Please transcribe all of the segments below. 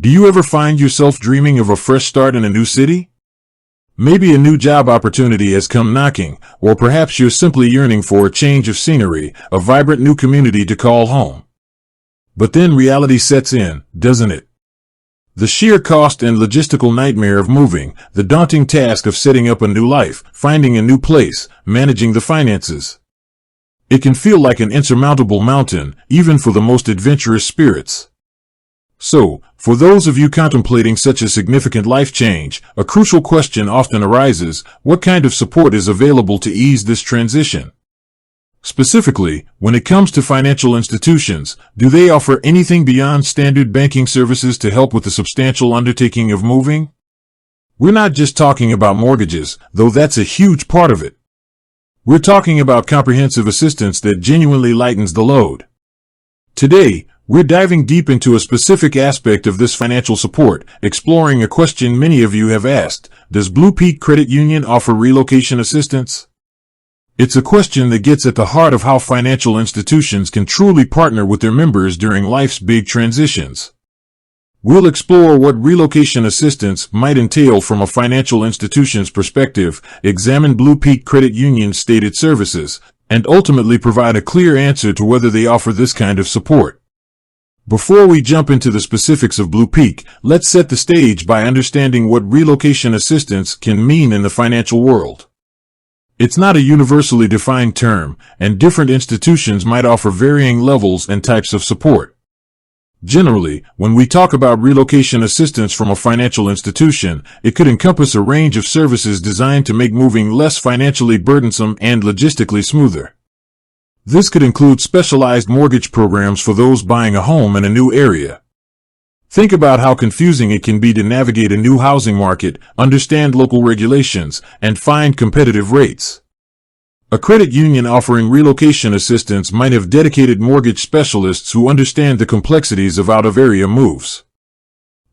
Do you ever find yourself dreaming of a fresh start in a new city? Maybe a new job opportunity has come knocking, or perhaps you're simply yearning for a change of scenery, a vibrant new community to call home. But then reality sets in, doesn't it? The sheer cost and logistical nightmare of moving, the daunting task of setting up a new life, finding a new place, managing the finances. It can feel like an insurmountable mountain, even for the most adventurous spirits. So, for those of you contemplating such a significant life change, a crucial question often arises: what kind of support is available to ease this transition? Specifically, when it comes to financial institutions, do they offer anything beyond standard banking services to help with the substantial undertaking of moving? We're not just talking about mortgages, though that's a huge part of it. We're talking about comprehensive assistance that genuinely lightens the load. Today, we're diving deep into a specific aspect of this financial support, exploring a question many of you have asked: does BluPeak Credit Union offer relocation assistance? It's a question that gets at the heart of how financial institutions can truly partner with their members during life's big transitions. We'll explore what relocation assistance might entail from a financial institution's perspective, examine BluPeak Credit Union's stated services, and ultimately provide a clear answer to whether they offer this kind of support. Before we jump into the specifics of BluPeak, let's set the stage by understanding what relocation assistance can mean in the financial world. It's not a universally defined term, and different institutions might offer varying levels and types of support. Generally, when we talk about relocation assistance from a financial institution, it could encompass a range of services designed to make moving less financially burdensome and logistically smoother. This could include specialized mortgage programs for those buying a home in a new area. Think about how confusing it can be to navigate a new housing market, understand local regulations, and find competitive rates. A credit union offering relocation assistance might have dedicated mortgage specialists who understand the complexities of out-of-area moves.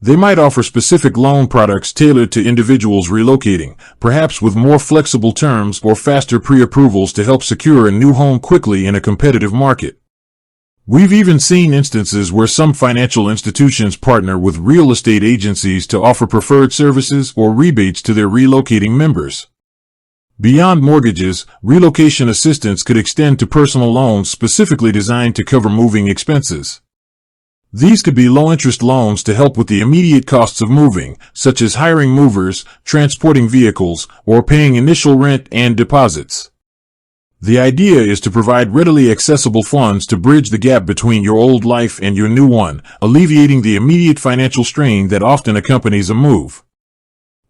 They might offer specific loan products tailored to individuals relocating, perhaps with more flexible terms or faster pre-approvals to help secure a new home quickly in a competitive market. We've even seen instances where some financial institutions partner with real estate agencies to offer preferred services or rebates to their relocating members. Beyond mortgages, relocation assistance could extend to personal loans specifically designed to cover moving expenses. These could be low-interest loans to help with the immediate costs of moving, such as hiring movers, transporting vehicles, or paying initial rent and deposits. The idea is to provide readily accessible funds to bridge the gap between your old life and your new one, alleviating the immediate financial strain that often accompanies a move.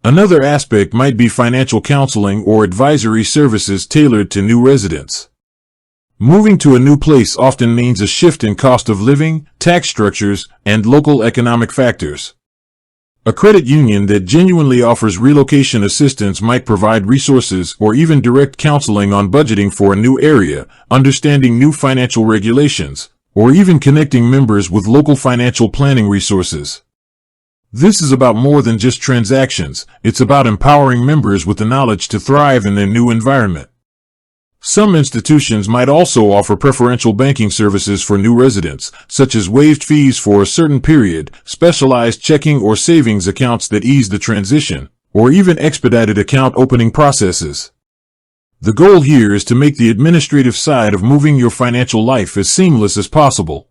Another aspect might be financial counseling or advisory services tailored to new residents. Moving to a new place often means a shift in cost of living, tax structures, and local economic factors. A credit union that genuinely offers relocation assistance might provide resources or even direct counseling on budgeting for a new area, understanding new financial regulations, or even connecting members with local financial planning resources. This is about more than just transactions. It's about empowering members with the knowledge to thrive in their new environment. Some institutions might also offer preferential banking services for new residents, such as waived fees for a certain period, specialized checking or savings accounts that ease the transition, or even expedited account opening processes. The goal here is to make the administrative side of moving your financial life as seamless as possible.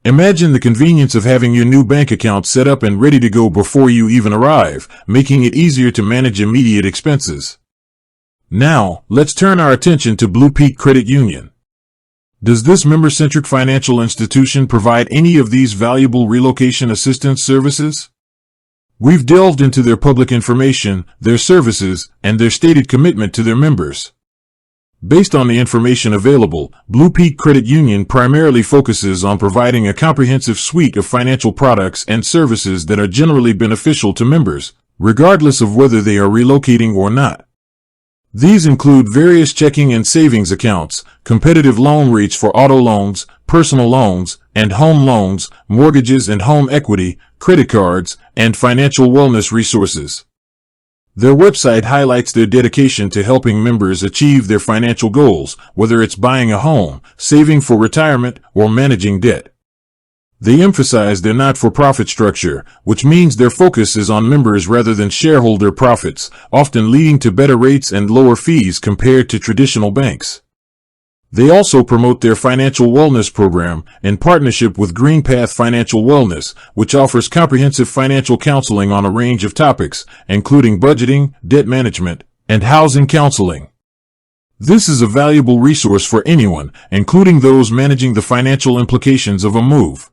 Imagine the convenience of having your new bank account set up and ready to go before you even arrive, making it easier to manage immediate expenses. Now, let's turn our attention to BluPeak Credit Union. Does this member-centric financial institution provide any of these valuable relocation assistance services? We've delved into their public information, their services, and their stated commitment to their members. Based on the information available, BluPeak Credit Union primarily focuses on providing a comprehensive suite of financial products and services that are generally beneficial to members, regardless of whether they are relocating or not. These include various checking and savings accounts, competitive loan rates for auto loans, personal loans, and home loans, mortgages and home equity, credit cards, and financial wellness resources. Their website highlights their dedication to helping members achieve their financial goals, whether it's buying a home, saving for retirement, or managing debt. They emphasize their not-for-profit structure, which means their focus is on members rather than shareholder profits, often leading to better rates and lower fees compared to traditional banks. They also promote their financial wellness program in partnership with GreenPath Financial Wellness, which offers comprehensive financial counseling on a range of topics, including budgeting, debt management, and housing counseling. This is a valuable resource for anyone, including those managing the financial implications of a move.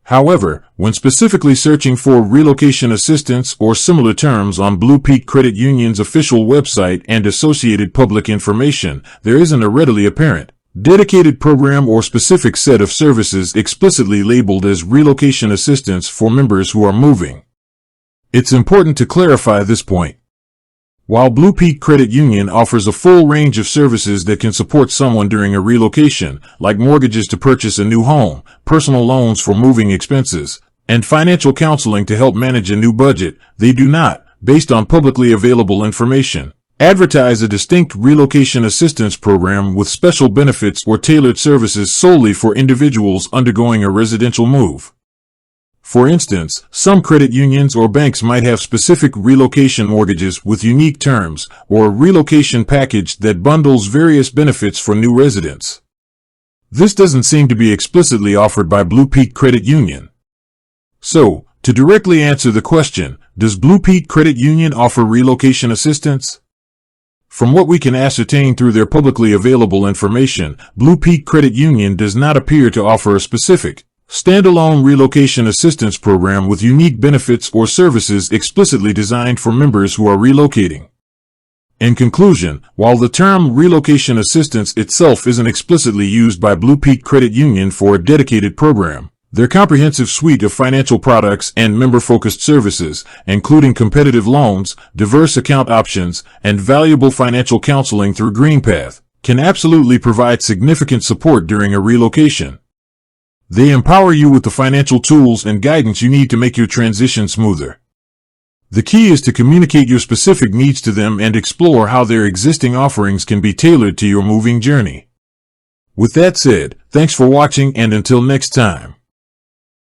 However, when specifically searching for relocation assistance or similar terms on BluPeak Credit Union's official website and associated public information, there isn't a readily apparent, dedicated program or specific set of services explicitly labeled as relocation assistance for members who are moving. It's important to clarify this point. While BluPeak Credit Union offers a full range of services that can support someone during a relocation, like mortgages to purchase a new home, personal loans for moving expenses, and financial counseling to help manage a new budget, they do not, based on publicly available information, advertise a distinct relocation assistance program with special benefits or tailored services solely for individuals undergoing a residential move. For instance, some credit unions or banks might have specific relocation mortgages with unique terms, or a relocation package that bundles various benefits for new residents. This doesn't seem to be explicitly offered by BluPeak Credit Union. So, to directly answer the question, does BluPeak Credit Union offer relocation assistance? From what we can ascertain through their publicly available information, BluPeak Credit Union does not appear to offer a specific, standalone relocation assistance program with unique benefits or services explicitly designed for members who are relocating. In conclusion, while the term relocation assistance itself isn't explicitly used by BluPeak Credit Union for a dedicated program, their comprehensive suite of financial products and member-focused services, including competitive loans, diverse account options, and valuable financial counseling through GreenPath, can absolutely provide significant support during a relocation. They empower you with the financial tools and guidance you need to make your transition smoother. The key is to communicate your specific needs to them and explore how their existing offerings can be tailored to your moving journey. With that said, thanks for watching, and until next time.